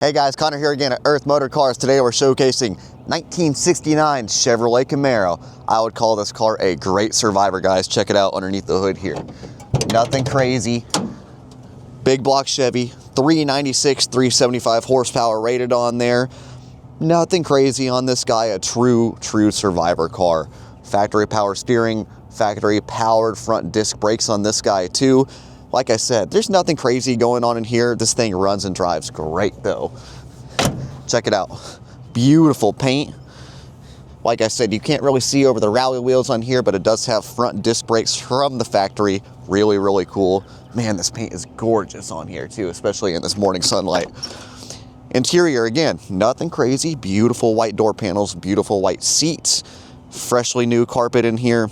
Hey guys, Connor here again at Earth MotorCars. Today we're showcasing 1969 Chevrolet Camaro. I would call this car a great survivor, guys. Check it out underneath the hood here. Nothing crazy. Big block Chevy, 396, 375 horsepower rated on there. Nothing crazy on this guy, a true survivor car. Factory power steering, factory powered front disc brakes on this guy too. Like I said, there's nothing crazy going on in here. This thing runs and drives great though. Check it out. Beautiful paint. Like I said, you can't really see over the rally wheels on here, but it does have front disc brakes from the factory. Really cool. Man, this paint is gorgeous on here too, especially in this morning sunlight. Interior, again, nothing crazy. Beautiful white door panels, beautiful white seats, freshly new carpet in here.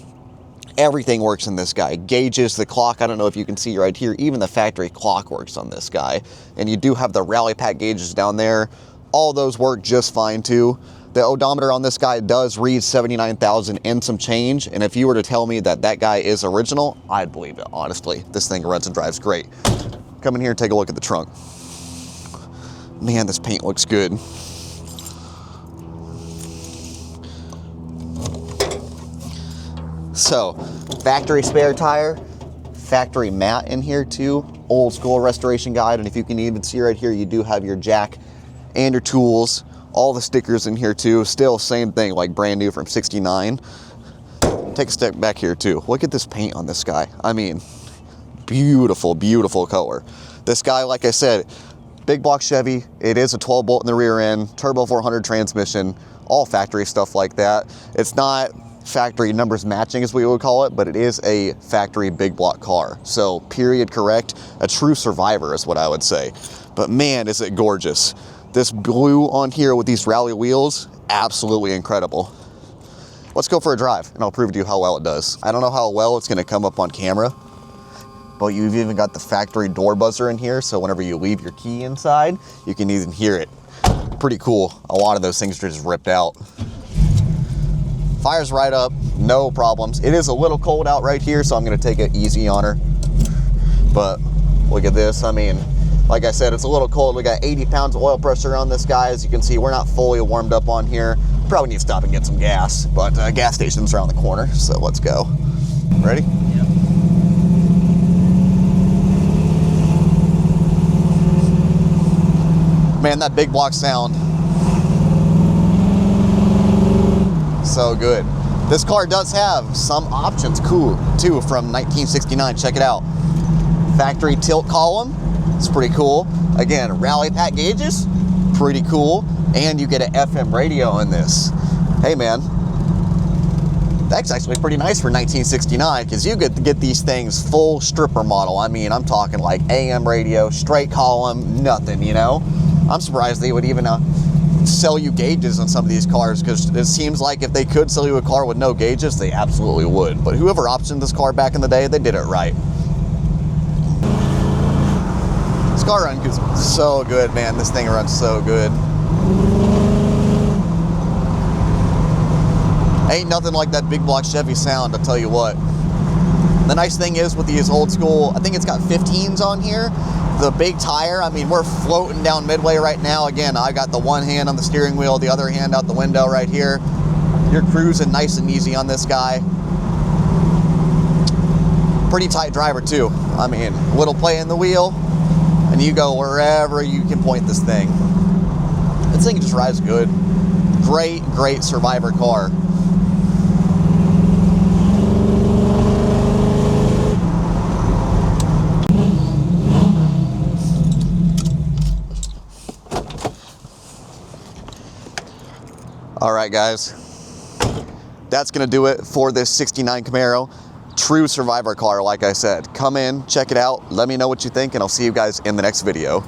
Everything works in this guy. Gauges, the clock, I don't know if you can see right here, even the factory clock works on this guy. And you do have the rally pack gauges down there. All those work just fine too. The odometer on this guy does read 79,000 and some change. And if you were to tell me that that guy is original, I'd believe it, honestly. This thing runs and drives great. Come in here and take a look at the trunk. Man, this paint looks good. So, factory spare tire, factory mat in here too, old school restoration guide, and if you can even see right here, you do have your jack and your tools, all the stickers in here too, still same thing, like brand new from 69. Take a step back here too. Look at this paint on this guy. I mean, beautiful color. This guy, like I said, big block Chevy, it is a 12 bolt in the rear end, turbo 400 transmission, all factory stuff like that. It's not factory numbers matching as we would call it, but it is a factory big block car. So period correct, a true survivor is what I would say. But man, is it gorgeous. This blue on here with these rally wheels, absolutely incredible. Let's go for a drive and I'll prove to you how well it does. I don't know how well it's gonna come up on camera, but you've even got the factory door buzzer in here, so whenever you leave your key inside, you can even hear it. Pretty cool. A lot of those things are just ripped out. Fires right up, no problems. It is a little cold out right here, so I'm gonna take it easy on her. But look at this, I mean, like I said, it's a little cold. We got 80 pounds of oil pressure on this guy. As you can see, we're not fully warmed up on here. Probably need to stop and get some gas, but gas station's around the corner, so let's go. Ready? Yep. Man, that big block sound. So good. This car does have some options cool too from 1969. Check it out. Factory tilt column. It's pretty cool. Again, rally pack gauges. Pretty cool. And you get an FM radio in this. Hey man, that's actually pretty nice for 1969 because you get these things full stripper model. I mean, I'm talking like AM radio, straight column, nothing, you know? I'm surprised they would even sell you gauges on some of these cars, because it seems like if they could sell you a car with no gauges, they absolutely would. But whoever optioned this car back in the day, they did it right. This car runs so good, man. This thing runs so good. Ain't nothing like that big block Chevy sound, I'll tell you what. The nice thing is with these old school, I think it's got 15s on here. The big tire, I mean, we're floating down midway right now. Again, I got the one hand on the steering wheel, the other hand out the window right here. You're cruising nice and easy on this guy. Pretty tight driver too. I mean, little play in the wheel, and you go wherever you can point this thing. This thing just rides good. Great survivor car. All right, guys, that's gonna do it for this 69 Camaro. True survivor car, like I said. Come in, check it out, let me know what you think, and I'll see you guys in the next video.